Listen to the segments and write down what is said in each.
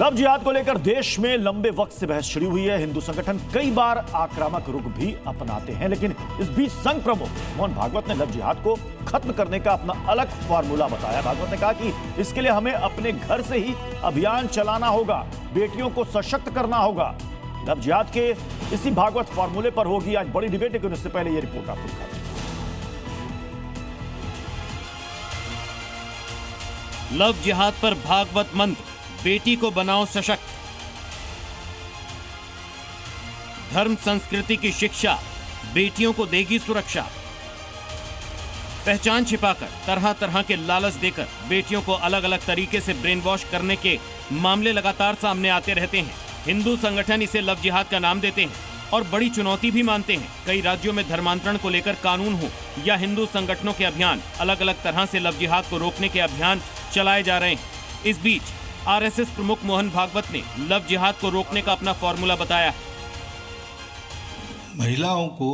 Love जिहाद को लेकर देश में लंबे वक्त से बहस छिड़ी हुई है। हिंदू संगठन कई बार आक्रामक रुख भी अपनाते हैं, लेकिन इस बीच संघ प्रमुख मोहन भागवत ने लव जिहाद को खत्म करने का अपना अलग फार्मूला बताया। भागवत ने कहा कि इसके लिए हमें अपने घर से ही अभियान चलाना होगा, बेटियों को सशक्त करना होगा। लव जिहाद के इसी भागवत फार्मूले पर होगी आज बड़ी डिबेट, लेकिन उससे पहले यह रिपोर्ट आपको दिखा। लव जिहाद पर भागवत मंत्र, बेटी को बनाओ सशक्त। धर्म संस्कृति की शिक्षा बेटियों को देगी सुरक्षा। पहचान छिपाकर, तरह तरह के लालच देकर बेटियों को अलग अलग तरीके से ब्रेन वॉश करने के मामले लगातार सामने आते रहते हैं। हिंदू संगठन इसे लव जिहाद का नाम देते हैं और बड़ी चुनौती भी मानते हैं। कई राज्यों में धर्मांतरण को लेकर कानून हो या हिंदू संगठनों के अभियान, अलग अलग तरह से लव जिहाद को रोकने के अभियान चलाए जा रहे हैं। इस बीच आरएसएस प्रमुख मोहन भागवत ने लव जिहाद को रोकने का अपना फॉर्मूला बताया। महिलाओं को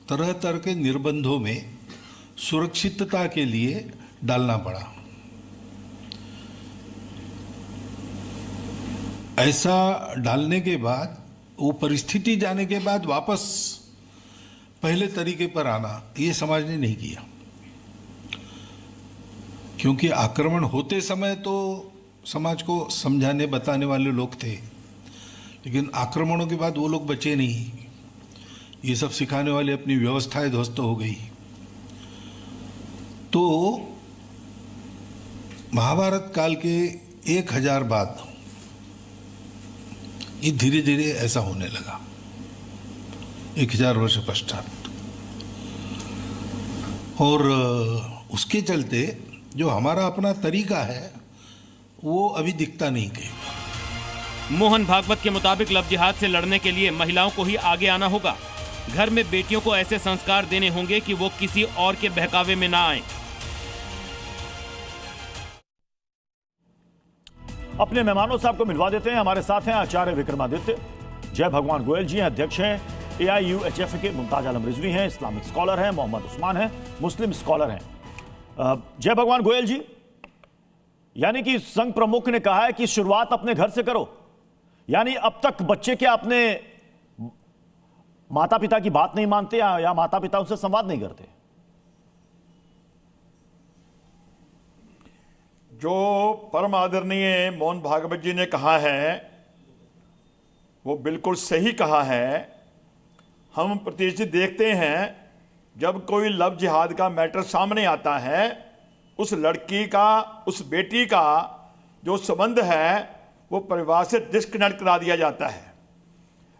तरह तरह के निर्बंधों में सुरक्षितता के लिए डालना पड़ा। ऐसा डालने के बाद, वो परिस्थिति जाने के बाद वापस पहले तरीके पर आना, ये समाज ने नहीं किया। क्योंकि आक्रमण होते समय तो समाज को समझाने बताने वाले लोग थे, लेकिन आक्रमणों के बाद वो लोग बचे नहीं। ये सब सिखाने वाले अपनी व्यवस्थाएं ध्वस्त हो गई। तो महाभारत काल के 1000 बाद ये धीरे धीरे ऐसा होने लगा, 1000 वर्ष पश्चात। और उसके चलते जो हमारा अपना तरीका है वो अभी दिखता नहीं कहीं। मोहन भागवत के मुताबिक लव जिहाद से लड़ने के लिए महिलाओं को ही आगे आना होगा। घर में बेटियों को ऐसे संस्कार देने होंगे कि वो किसी और के बहकावे में ना आए। अपने मेहमानों से आपको मिलवा देते हैं। हमारे साथ हैं आचार्य विक्रमादित्य जय भगवान गोयल जी हैं, अध्यक्ष हैं AIUHF के। मुमताज आलम रिजवी हैं, इस्लामिक स्कॉलर हैं। मोहम्मद उस्मान हैं, मुस्लिम स्कॉलर हैं। जय भगवान गोयल जी, यानी कि संघ प्रमुख ने कहा है कि शुरुआत अपने घर से करो, यानी अब तक बच्चे क्या अपने माता पिता की बात नहीं मानते या माता पिता उनसे संवाद नहीं करते? जो परम आदरणीय मोहन भागवत जी ने कहा है वो बिल्कुल सही कहा है। हम प्रतिष्ठित देखते हैं जब कोई लव जिहाद का मैटर सामने आता है, उस लड़की का, उस बेटी का जो संबंध है वो परिवार से डिस्कनेक्ट करा दिया जाता है।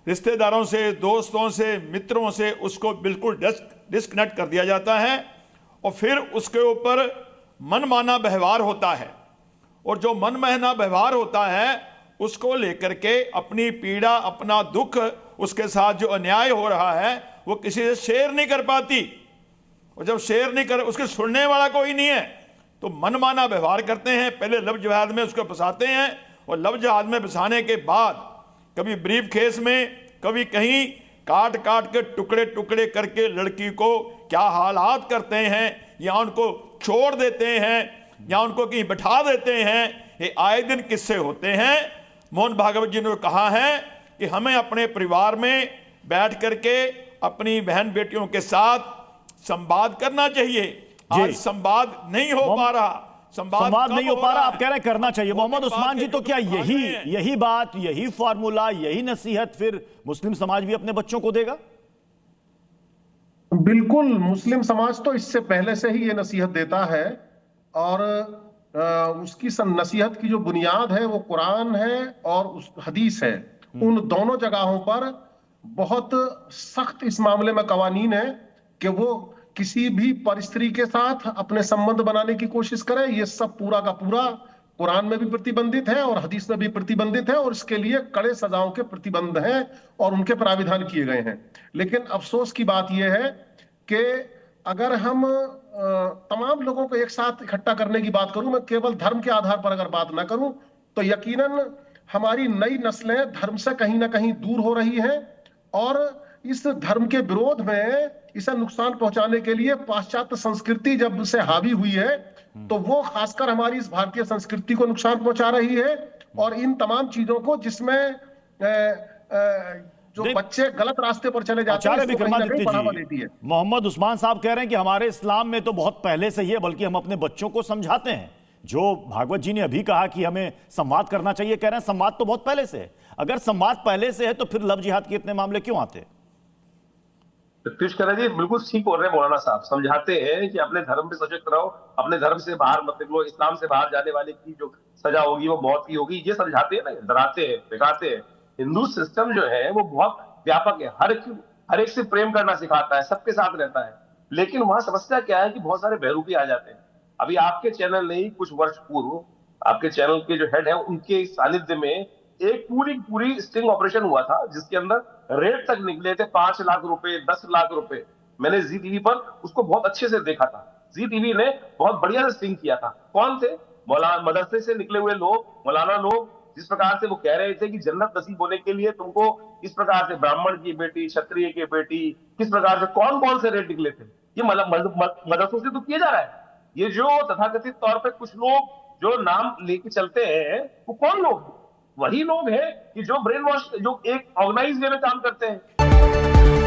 रिश्तेदारों से, दोस्तों से, मित्रों से उसको बिल्कुल डिस्कनेक्ट कर दिया जाता है और फिर उसके ऊपर मनमाना व्यवहार होता है। और जो मनमाना व्यवहार होता है उसको लेकर के अपनी पीड़ा, अपना दुख, उसके साथ जो अन्याय हो रहा है वो किसी से शेयर नहीं कर पाती। और जब शेयर नहीं कर, उसके सुनने वाला कोई नहीं है, तो मनमाना व्यवहार करते हैं। पहले लव जिहाद में उसको फंसाते हैं और लव जिहाद में फंसाने के बाद कभी ब्रीफ केस में, कभी कहीं काट काट के टुकड़े टुकड़े करके लड़की को क्या हालात करते हैं, या उनको छोड़ देते हैं या उनको कहीं बैठा देते हैं। ये आए दिन किस्से होते हैं। मोहन भागवत जी ने कहा है कि हमें अपने परिवार में बैठ करके अपनी बहन बेटियों के साथ संवाद करना चाहिए। आज संवाद नहीं हो पा रहा, संवाद नहीं हो पा रहा, आप कह रहे हैं करना चाहिए। मोहम्मद उस्मान जी, तो क्या यही बात, यही फार्मूला, यही नसीहत फिर मुस्लिम समाज भी अपने बच्चों को देगा? बिल्कुल, मुस्लिम समाज तो इससे पहले से ही ये नसीहत देता है और उसकी नसीहत की जो बुनियाद है वो कुरान है और उस हदीस है। उन दोनों जगहों पर बहुत सख्त इस मामले में कवानीन है कि वो किसी भी परिस्थिति के साथ अपने संबंध बनाने की कोशिश करें। ये सब पूरा का पूरा कुरान में भी प्रतिबंधित है और हदीस में भी प्रतिबंधित है और इसके लिए कड़े सजाओं के प्रतिबंध हैं और उनके प्राविधान किए गए हैं। लेकिन अफसोस की बात यह है कि अगर हम तमाम लोगों को एक साथ इकट्ठा करने की बात करूं, मैं केवल धर्म के आधार पर अगर बात ना करूं, तो यकीनन हमारी नई नस्लें धर्म से कहीं ना कहीं दूर हो रही हैं और इस धर्म के विरोध में इसे नुकसान पहुंचाने के लिए पाश्चात्य संस्कृति जब से हावी हुई है तो वो खासकर हमारी इस भारतीय संस्कृति को नुकसान पहुंचा रही है और इन तमाम चीजों को जिसमें जो बच्चे गलत रास्ते पर चले जाते हैं, आचार्य इसको कहीं ना कहीं विक्रमादित्य बढ़ावा जी, देती है। मोहम्मद उस्मान साहब कह रहे हैं कि हमारे इस्लाम में तो बहुत पहले से ही है, बल्कि हम अपने बच्चों को समझाते हैं। जो भागवत जी ने अभी कहा कि हमें संवाद करना चाहिए, कह रहे हैं संवाद तो बहुत पहले से है। अगर संवाद पहले से है तो फिर लव जिहाद के इतने मामले क्यों आते? पीयूष खन्ना जी बिल्कुल ठीक बोल रहे हैं मौलाना साहब। समझाते हैं कि अपने धर्म पे सजग रहो, अपने धर्म से बाहर मत निकलो, इस्लाम से बाहर जाने वाले की जो सजा होगी वो मौत की होगी, ये समझाते हैं ना, डराते हैं, दिखाते हैं। हिंदू सिस्टम जो है वो बहुत व्यापक है, हर एक से प्रेम करना सिखाता है, सबके साथ रहता है। लेकिन वहां समस्या क्या है कि बहुत सारे बहरूपी आ जाते हैं। अभी आपके चैनल ने कुछ वर्ष पूर्व, आपके चैनल के जो हेड है उनके सानिध्य में एक पूरी स्टिंग ऑपरेशन हुआ था, जिसके अंदर रेट तक निकले थे 5 लाख रुपए, 10 लाख रुपए। मैंने जी टीवी पर उसको बहुत अच्छे से देखा था। जी टीवी ने बहुत बढ़िया से स्टिंग किया था। कौन थे? मौलाना मदरसे से निकले हुए लोग, मौलाना लोग, जिस प्रकार से वो कह रहे थे कि जन्नत नसीब होने के लिए तुमको इस प्रकार से ब्राह्मण की बेटी, क्षत्रिय की बेटी, किस प्रकार से कौन कौन से रेट निकले थे, ये मदरसों से तो किया जा रहा है। ये जो तथाकथित तौर पर कुछ लोग जो नाम लेके चलते हैं, वो कौन लोग? वही लोग हैं कि जो ब्रेन वॉश, जो एक ऑर्गेनाइज वे में काम करते हैं।